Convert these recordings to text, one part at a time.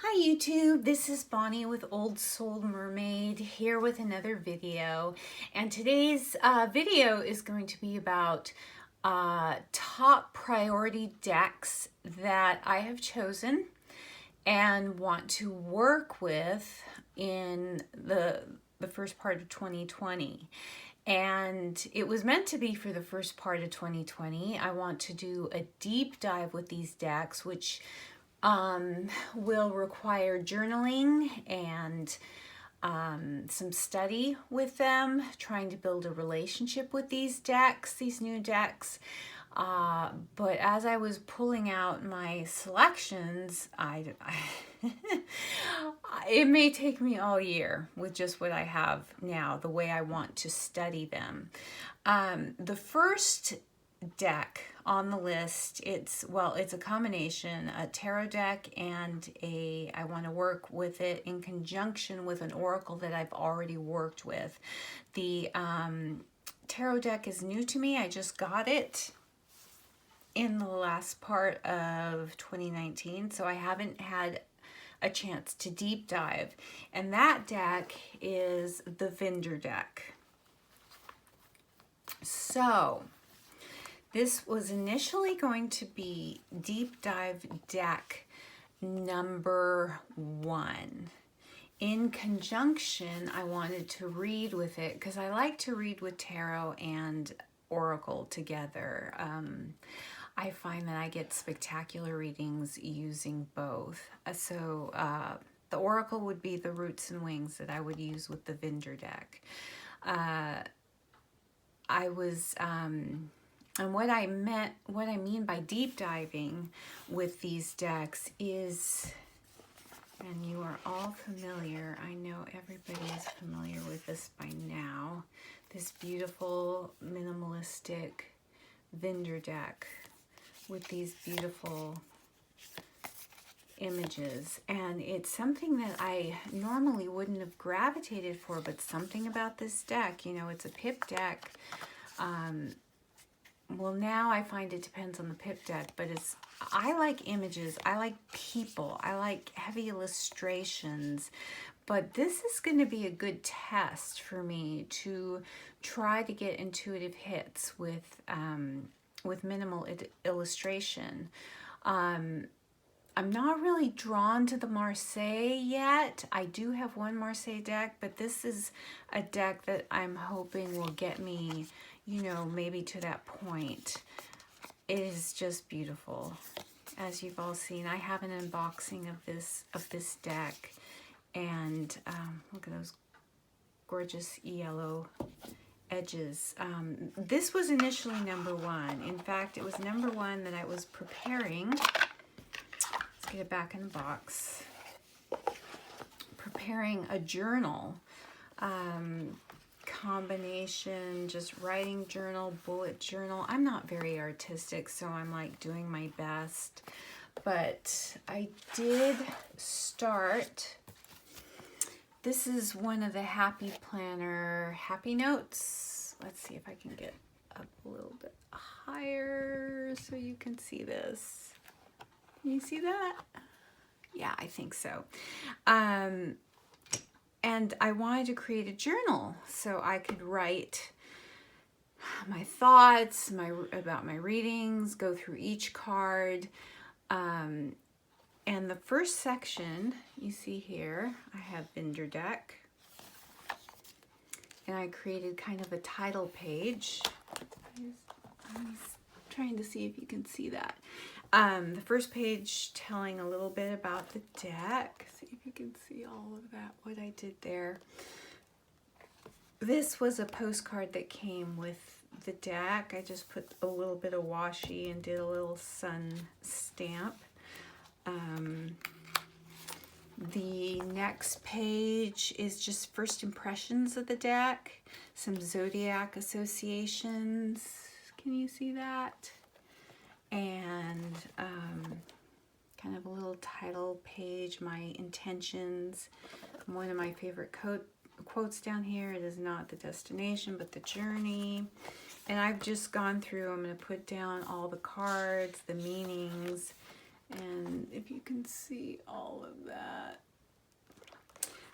Hi YouTube, this is Bonnie with Old Soul Mermaid here with another video, and today's video is going to be about top priority decks that I have chosen and want to work with in the first part of 2020. And it was meant to be for the first part of 2020. I want to do a deep dive with these decks, which will require journaling and some study with them, trying to build a relationship with these decks, these new decks. But as I was pulling out my selections, it may take me all year with just what I have now, the way I want to study them. The first deck on the list, it's a combination, a tarot deck and I want to work with it in conjunction with an oracle that I've already worked with. The tarot deck is new to me. I just got it in the last part of 2019, so I haven't had a chance to deep dive, and that deck is the Vindur Deck. So this was initially going to be deep dive deck number 1. In conjunction, I wanted to read with it because I like to read with tarot and oracle together. I find that I get spectacular readings using both. The oracle would be the roots and wings that I would use with the Vindur deck. And what I mean by deep diving with these decks is, and you are all familiar, I know everybody is familiar with this by now, this beautiful minimalistic Vindur deck with these beautiful images. And it's something that I normally wouldn't have gravitated for, but something about this deck, you know, it's a pip deck. Well, now I find it depends on the pip deck, but I like images, I like people, I like heavy illustrations, but this is going to be a good test for me to try to get intuitive hits with minimal illustration. I'm not really drawn to the Marseille yet. I do have one Marseille deck, but this is a deck that I'm hoping will get me, you know, maybe to that point. It is just beautiful. As you've all seen, I have an unboxing of this deck, and look at those gorgeous yellow edges. This was initially number 1. In fact, it was number 1 that I was preparing. Let's get it back in the box. Preparing a journal. Combination, just writing journal, bullet journal. I'm not very artistic, so I'm like doing my best, but I did start. This is one of the Happy Planner Happy Notes. Let's see if I can get up a little bit higher so you can see this. Can you see that? Yeah, I think so. And I wanted to create a journal so I could write my thoughts about my readings, go through each card. And the first section, you see here, I have Vindur Deck. And I created kind of a title page. I'm trying to see if you can see that. The first page telling a little bit about the deck. See if you can see all of that, what I did there. This was a postcard that came with the deck. I just put a little bit of washi and did a little sun stamp. The next page is just first impressions of the deck, some zodiac associations. Can you see that? And kind of a little title page, my intentions. One of my favorite quotes down here, it is not the destination, but the journey. And I've just gone through, I'm going to put down all the cards, the meanings, and if you can see all of that.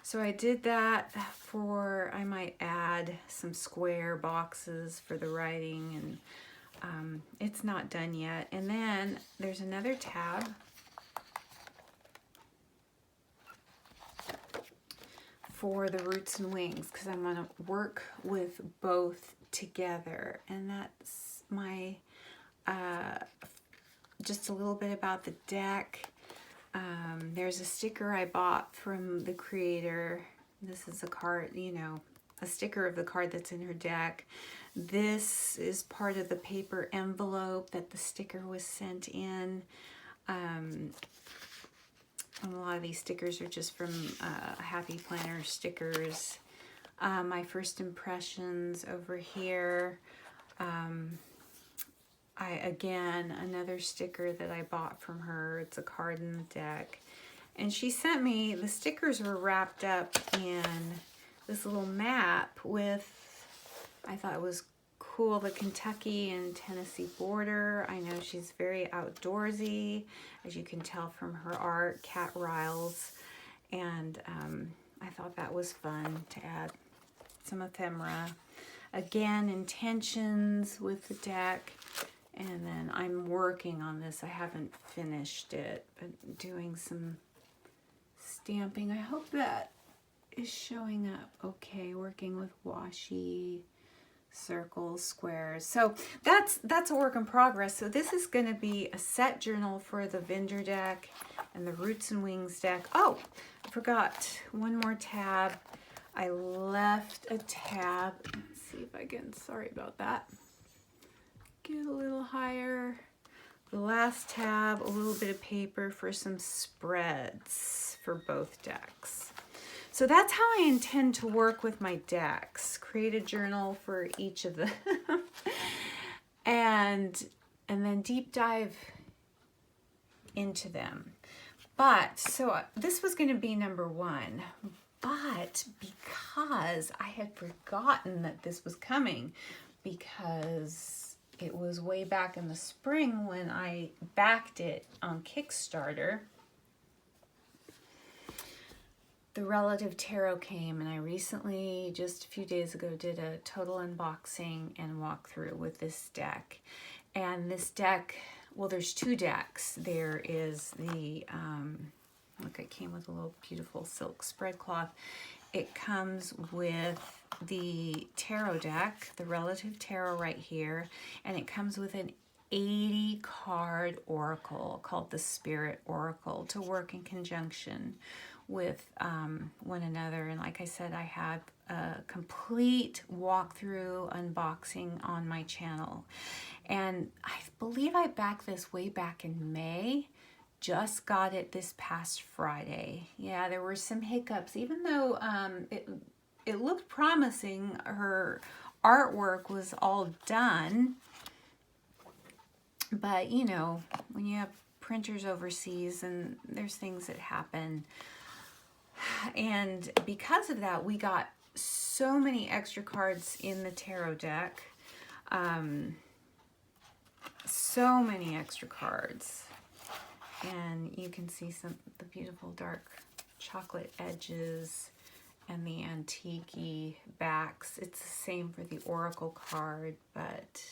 So I did that for, I might add some square boxes for the writing, and it's not done yet. And then there's another tab for the roots and wings, because I'm going to work with both together. And that's my, just a little bit about the deck. There's a sticker I bought from the creator. This is a card, you know, a sticker of the card that's in her deck. This is part of the paper envelope that the sticker was sent in. And a lot of these stickers are just from Happy Planner stickers. My first impressions over here. Again, another sticker that I bought from her. It's a card in the deck. And she sent me, the stickers were wrapped up in this little map with, I thought it was cool, the Kentucky and Tennessee border. I know she's very outdoorsy, as you can tell from her art, Cat Riles. And I thought that was fun to add some ephemera. Again, intentions with the deck. And then I'm working on this. I haven't finished it, but doing some stamping. I hope that is showing up okay. Working with washi, circles, squares. So that's a work in progress. So this is going to be a set journal for the Vindur deck and the Roots and Wings deck. Oh, I forgot one more tab. I left a tab. Let's see if I can, sorry about that. Get a little higher. The last tab, a little bit of paper for some spreads for both decks. So that's how I intend to work with my decks. Create a journal for each of them. and then deep dive into them. But, so this was going to be number 1. But because I had forgotten that this was coming, because it was way back in the spring when I backed it on Kickstarter, the Relative Tarot came, and I recently, just a few days ago, did a total unboxing and walkthrough with this deck. And this deck, well, there's 2 decks. There is the, look, it came with a little beautiful silk spread cloth. It comes with the tarot deck, the Relative Tarot right here, and it comes with an 80 card oracle called the Spirit Oracle to work in conjunction with one another. And like I said, I have a complete walkthrough unboxing on my channel. And I believe I backed this way back in May. Just got it this past Friday. Yeah, there were some hiccups, even though it looked promising. Her artwork was all done. But, you know, when you have printers overseas, and there's things that happen. And because of that, we got so many extra cards in the tarot deck. So many extra cards. And you can see the beautiful dark chocolate edges and the antique-y backs. It's the same for the Oracle card, but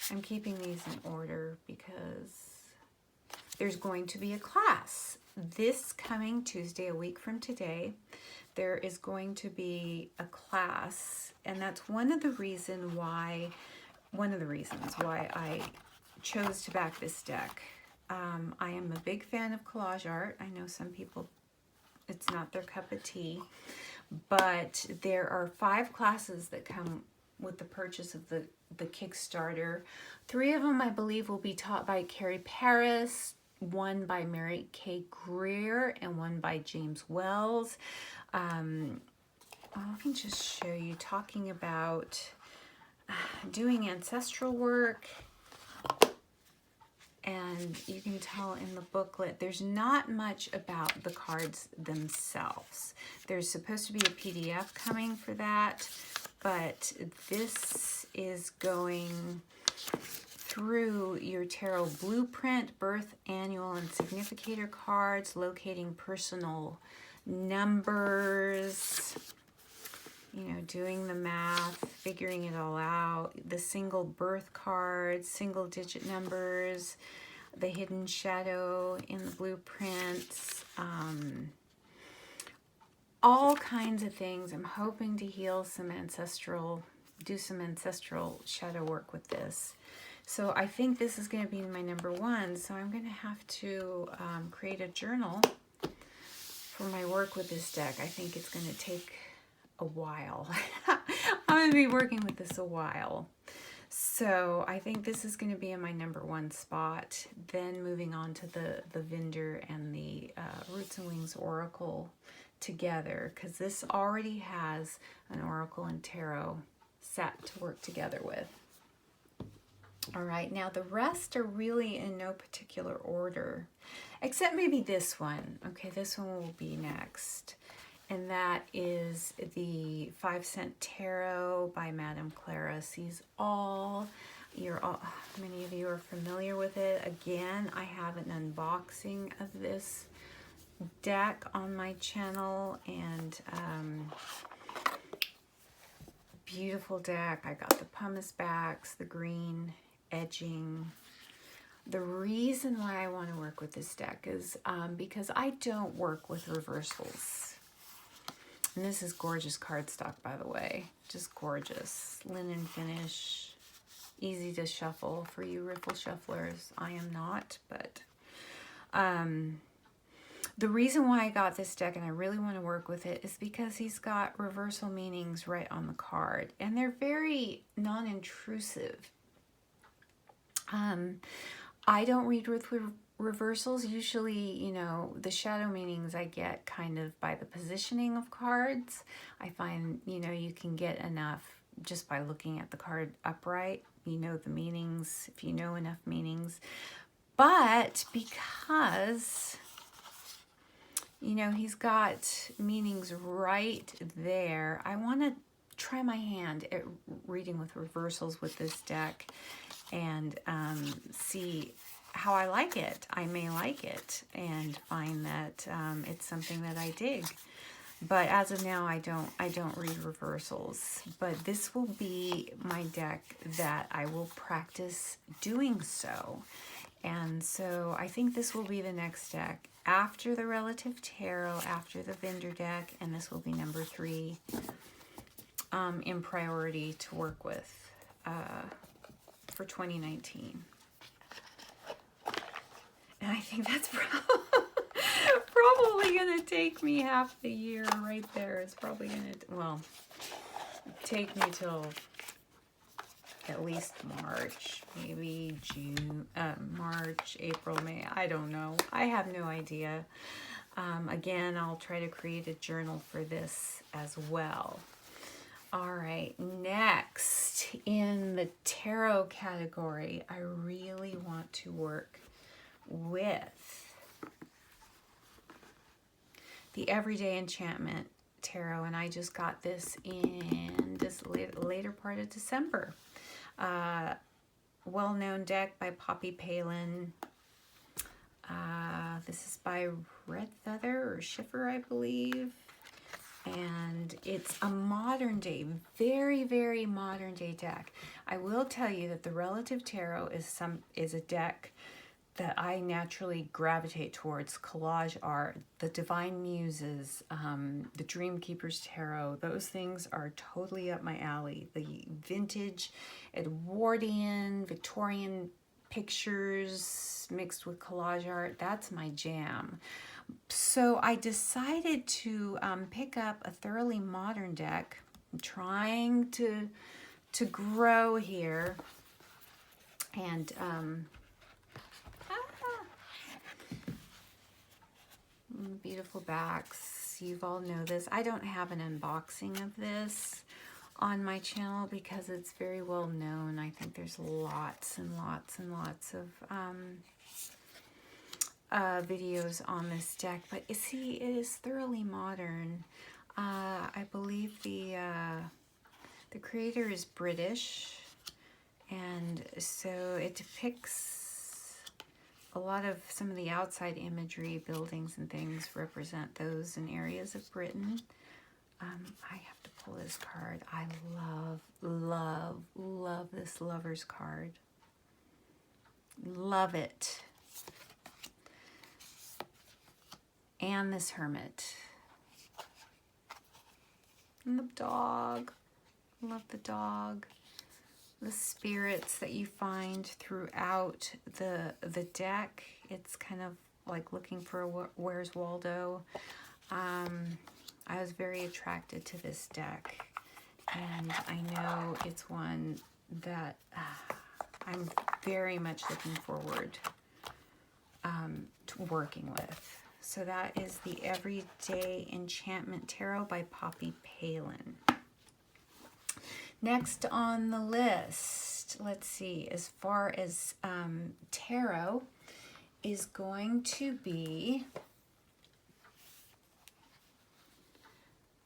I'm keeping these in order because there's going to be a class. This coming Tuesday, a week from today, there is going to be a class, and that's one of the reasons why I chose to back this deck. I am a big fan of collage art. I know some people, it's not their cup of tea, but there are 5 classes that come with the purchase of the Kickstarter. 3 of them, I believe, will be taught by Carrie Paris, 1 by Mary Kay Greer, and 1 by James Wells. I can just show you, talking about doing ancestral work. And you can tell in the booklet, there's not much about the cards themselves. There's supposed to be a PDF coming for that, but this is going through your tarot blueprint, birth, annual, and significator cards, locating personal numbers, you know, doing the math, figuring it all out, the single birth cards, single digit numbers, the hidden shadow in the blueprints, all kinds of things. I'm hoping to heal some ancestral, do some ancestral shadow work with this. So I think this is going to be my number one. So I'm going to have to create a journal for my work with this deck. I think it's going to take a while. I'm going to be working with this a while. So I think this is going to be in my number one spot. Then moving on to the Vindur and the Roots and Wings Oracle together, because this already has an Oracle and Tarot set to work together with. All right, now the rest are really in no particular order, except maybe this one. Okay, this one will be next. And that is the 5 Cent Tarot by Madame Clara Sees All. Many of you are familiar with it. Again, I have an unboxing of this deck on my channel, and beautiful deck. I got the pumice backs, the green edging. The reason why I want to work with this deck is because I don't work with reversals. And this is gorgeous cardstock, by the way. Just gorgeous. Linen finish. Easy to shuffle for you riffle shufflers. I am not, but the reason why I got this deck and I really want to work with it is because he's got reversal meanings right on the card. And they're very non-intrusive. I don't read with reversals. Usually, you know, the shadow meanings I get kind of by the positioning of cards. I find, you know, you can get enough just by looking at the card upright. You know the meanings, if you know enough meanings. But because, you know, he's got meanings right there, I want to try my hand at reading with reversals with this deck and see how I like it. I may like it and find that it's something that I dig. But as of now, I don't read reversals. But this will be my deck that I will practice doing so. And so I think this will be the next deck after the Relative Tarot, after the Vindur deck, and this will be number 3 in priority to work with for 2019. And I think that's probably going to take me half the year right there. It's probably going to, well, take me till at least March, maybe June, March, April, May. I don't know. I have no idea. Again, I'll try to create a journal for this as well. All right, next in the tarot category, I really want to work with the Everyday Enchantment Tarot, and I just got this in this later part of December. Well-known deck by Poppy Palin. This is by Red Feather or Schiffer, I believe. And it's a modern day, very, very modern day deck. I will tell you that the Relative Tarot is a deck that I naturally gravitate towards. Collage art, the Divine Muses, the Dreamkeeper's Tarot, those things are totally up my alley. The vintage, Edwardian, Victorian pictures mixed with collage art, that's my jam. So I decided to pick up a thoroughly modern deck. I'm trying to grow here. And beautiful backs. You all know this. I don't have an unboxing of this on my channel because it's very well known. I think there's lots and lots and lots of videos on this deck, but you see, it is thoroughly modern. I believe the creator is British, And so it depicts a lot of some of the outside imagery, buildings and things represent those in areas of Britain. I have to pull this card. I love this Lover's card. Love it. And this Hermit. And the dog. Love the dog. The spirits that you find throughout the deck. It's kind of like looking for Where's Waldo. I was very attracted to this deck, and I know it's one that I'm very much looking forward to working with. So that is the Everyday Enchantment Tarot by Poppy Palin. Next on the list, let's see, as far as tarot, is going to be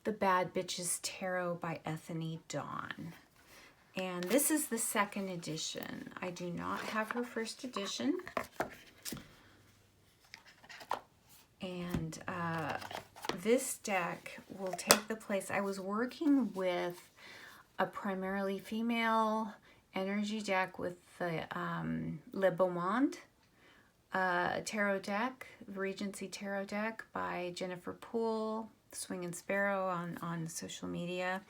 The Bad Bitches Tarot by Ethany Dawn. And this is the second edition. I do not have her first edition. And this deck will take the place. I was working with a primarily female energy deck with the Le Beau Monde tarot deck, Regency tarot deck by Jennifer Poole, Swing and Sparrow on social media.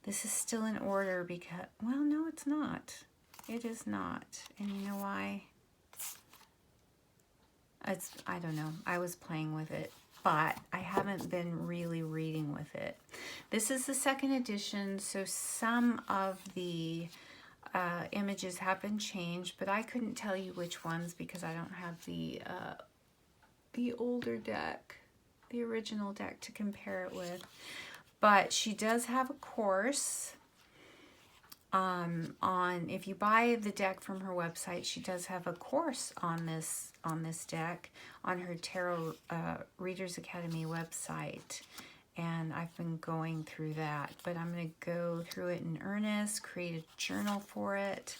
This is still in order because, well, no, it's not. It is not. And you know why? I don't know. I was playing with it, but I haven't been really reading with it. This is the second edition, so some of the images have been changed, but I couldn't tell you which ones because I don't have the older deck, the original deck to compare it with. But she does have a course on, if you buy the deck from her website, she does have a course on this deck on her Tarot Readers Academy website. And I've been going through that, but I'm going to go through it in earnest, create a journal for it.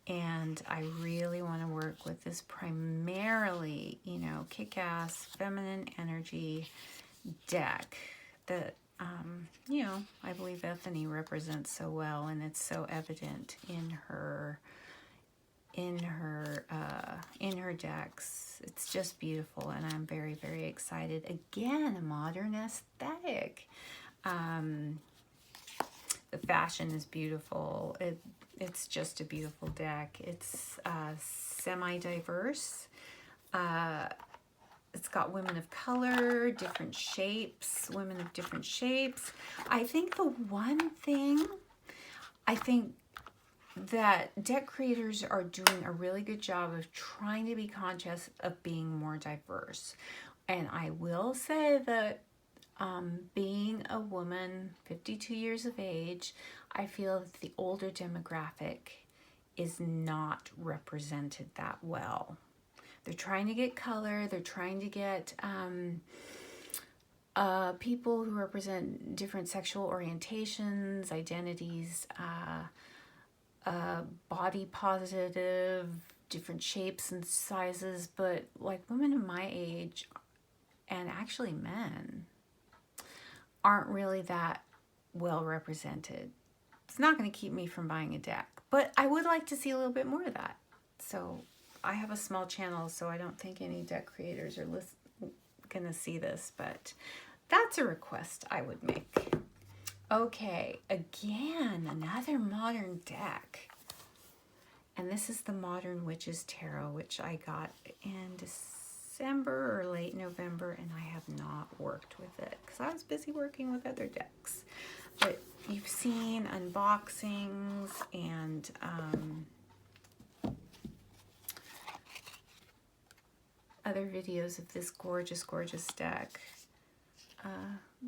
And I really want to work with this primarily, you know, kick-ass feminine energy deck that, you know, I believe Ethany represents so well, and it's so evident in her decks. It's just beautiful, and I'm very, very excited. Again, a modern aesthetic. The fashion is beautiful. It's just a beautiful deck. It's semi-diverse. It's got women of color, different shapes, women of different shapes. I think the one thing, that deck creators are doing a really good job of trying to be conscious of being more diverse. And I will say that being a woman, 52 years of age, I feel that the older demographic is not represented that well. They're trying to get color, they're trying to get people who represent different sexual orientations, identities, body positive, different shapes and sizes, but like women of my age, and actually men, aren't really that well represented. It's not going to keep me from buying a deck, but I would like to see a little bit more of that. So I have a small channel, so I don't think any deck creators are going to see this, but that's a request I would make. Okay, again, another modern deck. And this is the Modern Witches Tarot, which I got in December or late November, and I have not worked with it because I was busy working with other decks. But you've seen unboxings and other videos of this gorgeous, gorgeous deck.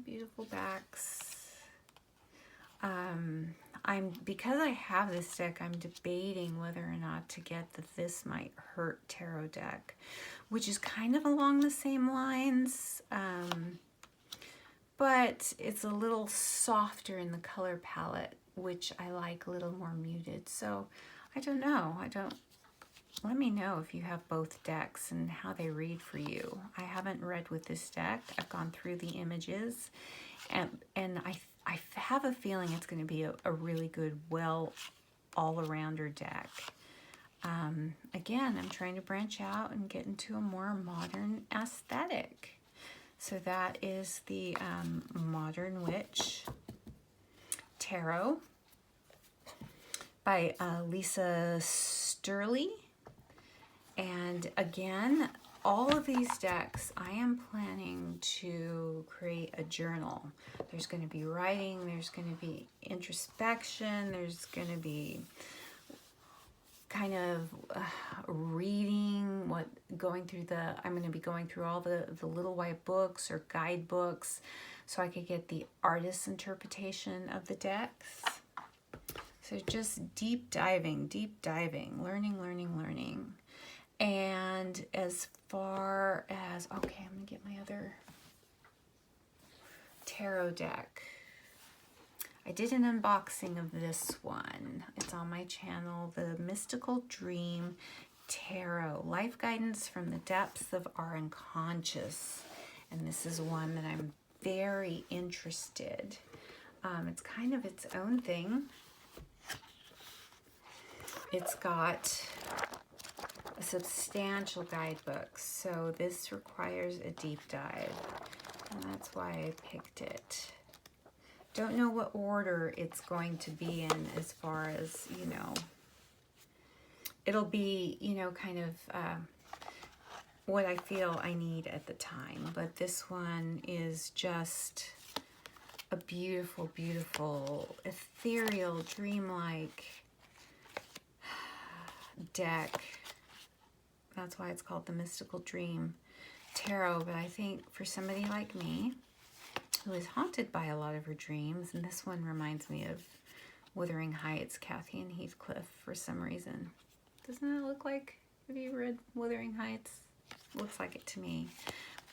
Beautiful backs. Because I have this deck, I'm debating whether or not to get the This Might Hurt Tarot deck, which is kind of along the same lines, but it's a little softer in the color palette, which I like, a little more muted. So I don't know. Let me know if you have both decks and how they read for you. I haven't read with this deck. I've gone through the images, and I have a feeling it's going to be a really good, well, all-arounder deck. Again, I'm trying to branch out and get into a more modern aesthetic. So that is the Modern Witch Tarot by Lisa Sturley. And again, all of these decks, I am planning to create a journal. There's going to be writing, there's going to be introspection, there's going to be kind of reading, I'm going to be going through all the little white books or guidebooks so I could get the artist's interpretation of the decks. So just deep diving, learning. And as far as, okay, I'm going to get my other tarot deck. I did an unboxing of this one. It's on my channel, the Mystical Dream Tarot, Life Guidance from the Depths of Our Unconscious. And this is one that I'm very interested. It's kind of its own thing. It's got a substantial guidebook, so this requires a deep dive, and that's why I picked it. Don't know what order it's going to be in as far as, you know, it'll be, you know, kind of what I feel I need at the time. But this one is just a beautiful, beautiful, ethereal, dreamlike deck. That's why it's called the Mystical Dream Tarot. But I think for somebody like me, who is haunted by a lot of her dreams, and this one reminds me of Wuthering Heights, Kathy and Heathcliff for some reason. Doesn't it look like, have you read Wuthering Heights? Looks like it to me.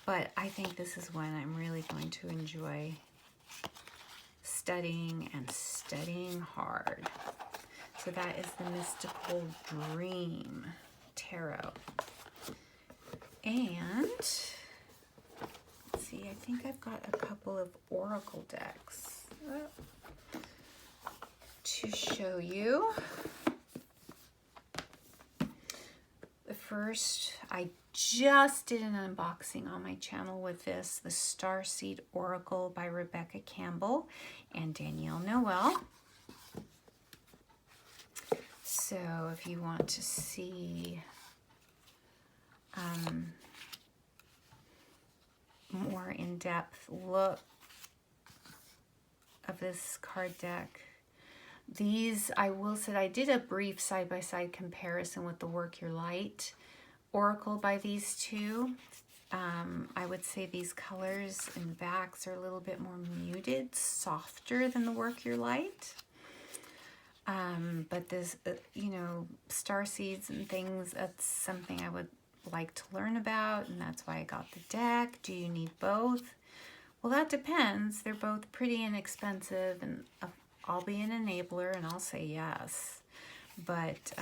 But I think this is one I'm really going to enjoy studying, and studying hard. So that is the Mystical Dream Tarot. And let's see, I think I've got a couple of Oracle decks to show you. The first, I just did an unboxing on my channel with this, the Starseed Oracle by Rebecca Campbell and Danielle Noel. So if you want to see more in-depth look of this card deck, these, I will say, I did a brief side-by-side comparison with the Work Your Light Oracle by these two. I would say these colors and backs are a little bit more muted, softer than the Work Your Light. But this, you know, star seeds and things, that's something I would like to learn about, and that's why I got the deck. Do you need both? Well, that depends. They're both pretty inexpensive, and I'll be an enabler, and I'll say yes. But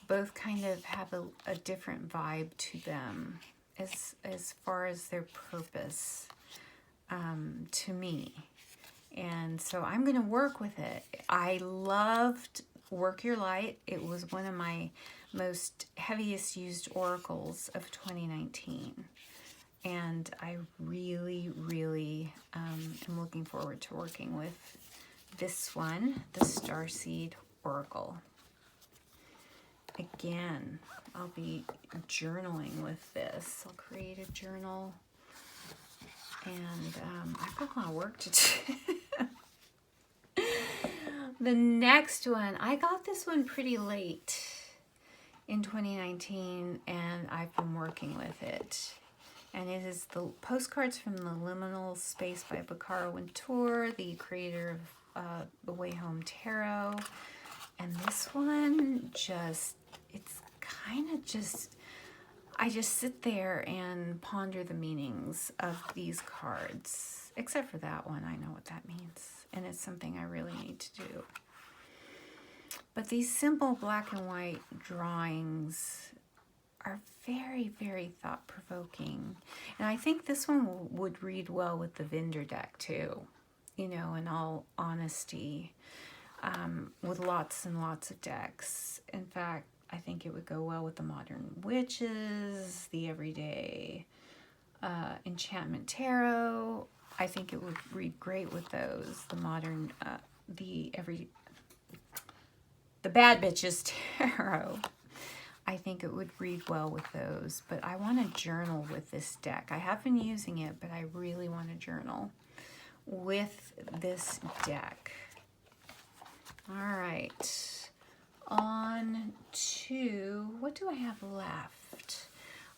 both kind of have a different vibe to them as far as their purpose to me. And so I'm going to work with it. I loved Work Your Light. It was one of my most heaviest used oracles of 2019. And I really, really am looking forward to working with this one, the Starseed Oracle. Again, I'll be journaling with this. I'll create a journal. And I've got a lot of work to do. The next one, I got this one pretty late in 2019, and I've been working with it. And it is the Postcards from the Liminal Space by Picaro Tarot, the creator of The Way Home Tarot. And this one just, it's kind of just, I just sit there and ponder the meanings of these cards. Except for that one, I know what that means. And it's something I really need to do. But these simple black and white drawings are very, very thought-provoking. And I think this one would read well with the Vindur deck too, you know, in all honesty, with lots and lots of decks. In fact, I think it would go well with the Modern Witches, the Everyday Enchantment Tarot. I think it would read great with those. The Modern, the Bad Bitches Tarot. I think it would read well with those, but I want to journal with this deck. I have been using it, but I really want to journal with this deck. All right, on to, what do I have left?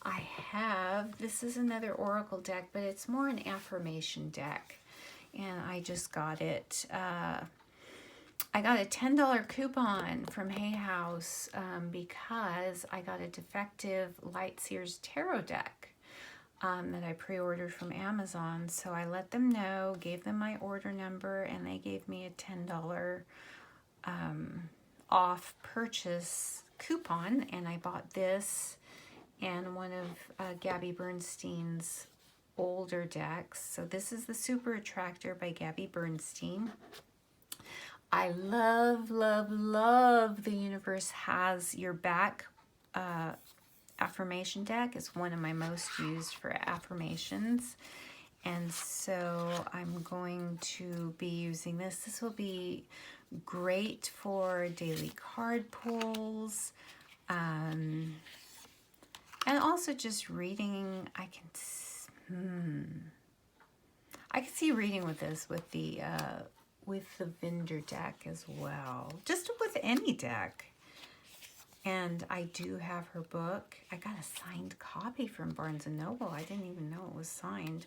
I have, this is another Oracle deck, but it's more an affirmation deck, and I just got it. I got a $10 coupon from Hay House because I got a defective Light Seers Tarot deck that I pre-ordered from Amazon. So I let them know, gave them my order number, and they gave me a $10 off purchase coupon. And I bought this and one of Gabby Bernstein's older decks. So this is the Super Attractor by Gabby Bernstein. I love, love, love the Universe Has Your Back affirmation deck. It's one of my most used for affirmations. And so I'm going to be using this. This will be great for daily card pulls. And also just reading. I can see reading with this, with the Vindur deck as well, just with any deck. And I do have her book. I got a signed copy from Barnes & Noble. I didn't even know it was signed,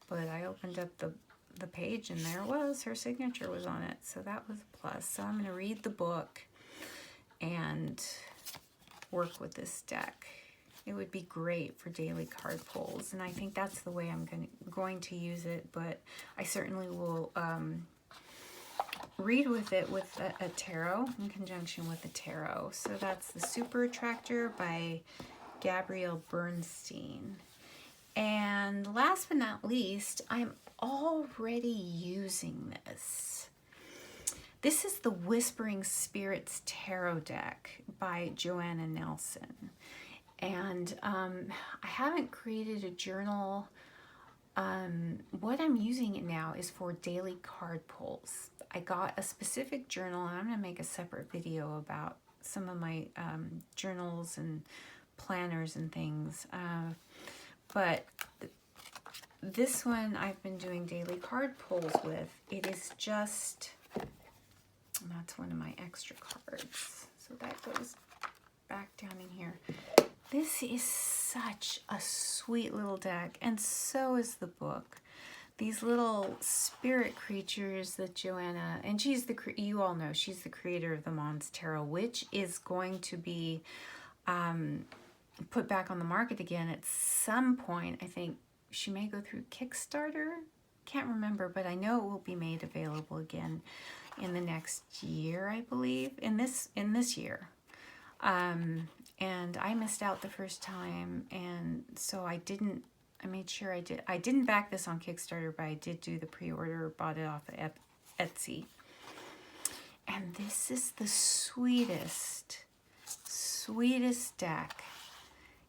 but I opened up the page and there it was, her signature was on it, so that was a plus. So I'm going to read the book and work with this deck. It would be great for daily card pulls, and I think that's the way I'm going to use it, but I certainly will read with it with a tarot, in conjunction with the tarot. So that's the Super Attractor by Gabrielle Bernstein. And last but not least, I'm already using this. This is the Whispering Spirits Tarot deck by Joanna Nelson. And I haven't created a journal. What I'm using it now is for daily card pulls. I got a specific journal, and I'm going to make a separate video about some of my journals and planners and things. But this one I've been doing daily card pulls with. It is just, that's one of my extra cards. So that goes back down in here. This is such a sweet little deck, and so is the book. These little spirit creatures that Joanna, and she's you all know, she's the creator of the Mons Tarot, which is going to be put back on the market again at some point. I think she may go through Kickstarter. Can't remember, but I know it will be made available again in the next year, I believe, in this year. And I missed out the first time, and so I made sure I did. I didn't back this on Kickstarter, but I did do the pre-order, bought it off of Etsy. And this is the sweetest deck.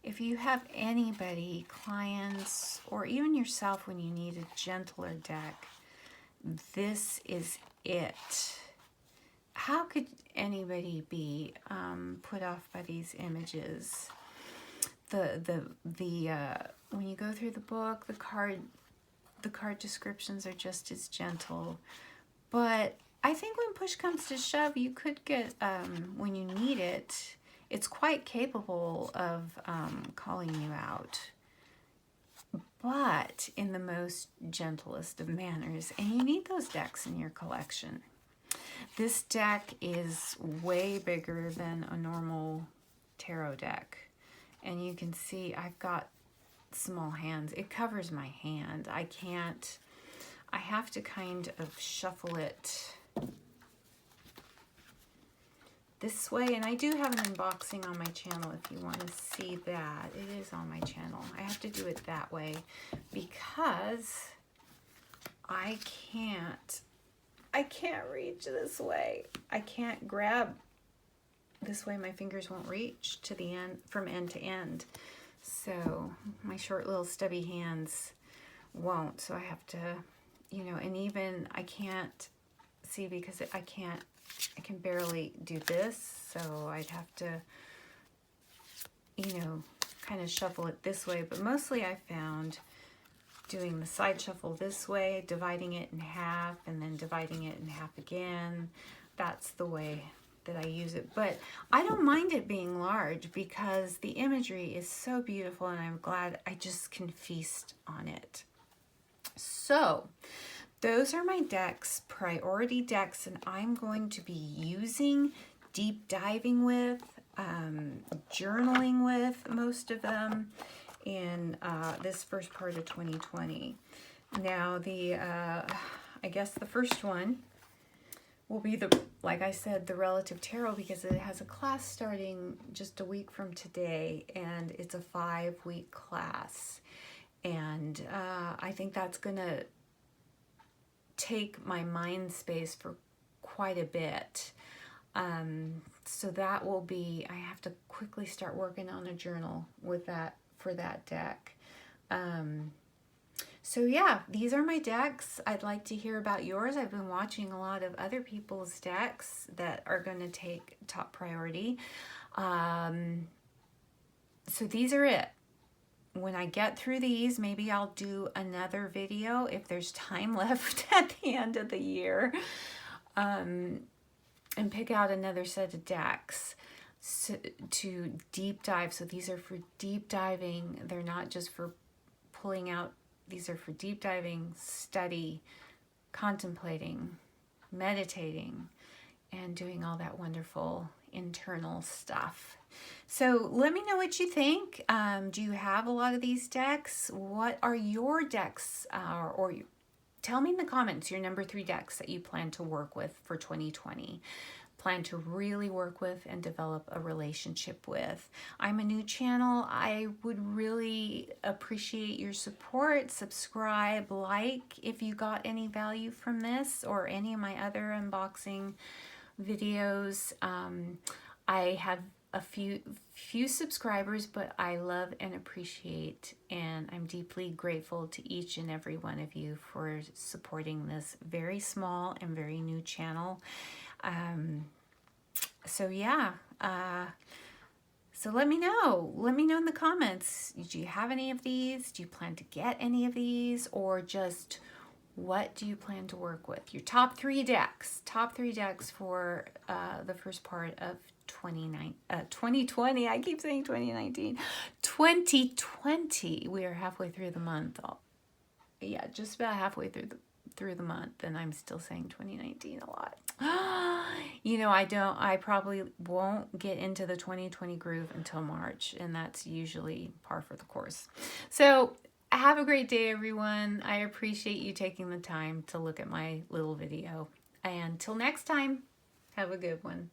If you have anybody, clients, or even yourself when you need a gentler deck, this is it. How could anybody be put off by these images? When you go through the book, the card descriptions are just as gentle. But I think when push comes to shove, you could get, when you need it, it's quite capable of calling you out, but in the most gentlest of manners. And you need those decks in your collection. This deck is way bigger than a normal tarot deck. And you can see I've got small hands. It covers my hand. I have to kind of shuffle it. this way. And I do have an unboxing on my channel if you want to see that. It is on my channel. I have to do it that way because I can't reach this way. I can't grab this way. My fingers won't reach to the end, from end to end. So my short little stubby hands won't. So I have to, you know, and even I can't see because I can barely do this. So I'd have to, you know, kind of shuffle it this way. But mostly I found doing the side shuffle this way, dividing it in half, and then dividing it in half again. That's the way that I use it. But I don't mind it being large because the imagery is so beautiful, and I'm glad I just can feast on it. So those are my decks, priority decks, and I'm going to be using, deep diving with, journaling with most of them in this first part of 2020. Now I guess the first one will be like I said, the Relative Tarot, because it has a class starting just a week from today, and it's a 5-week class. And I think that's gonna take my mind space for quite a bit. So that will be, I have to quickly start working on a journal with that, for that deck. So yeah, these are my decks. I'd like to hear about yours. I've been watching a lot of other people's decks that are going to take top priority. So these are it. When I get through these, maybe I'll do another video if there's time left at the end of the year, and pick out another set of decks to deep dive. So these are for deep diving. They're not just for pulling out. These are for deep diving, study, contemplating, meditating, and doing all that wonderful internal stuff. So let me know what you think. Do you have a lot of these decks? What are your decks? Or tell me in the comments your number 3 decks that you plan to work with for 2020. Plan to really work with and develop a relationship with. I'm a new channel. I would really appreciate your support. Subscribe, like if you got any value from this or any of my other unboxing videos. I have a few subscribers, but I love and appreciate, and I'm deeply grateful to each and every one of you for supporting this very small and very new channel. So yeah, so let me know in the comments. Do you have any of these? Do you plan to get any of these? Or just what do you plan to work with? Your top 3 decks for the first part of 2020. I keep saying 2019. 2020. We are halfway through the month. Yeah, just about halfway through the month, and I'm still saying 2019 a lot. You know, I probably won't get into the 2020 groove until March, and that's usually par for the course. So have a great day, everyone. I appreciate you taking the time to look at my little video. And until next time, have a good one.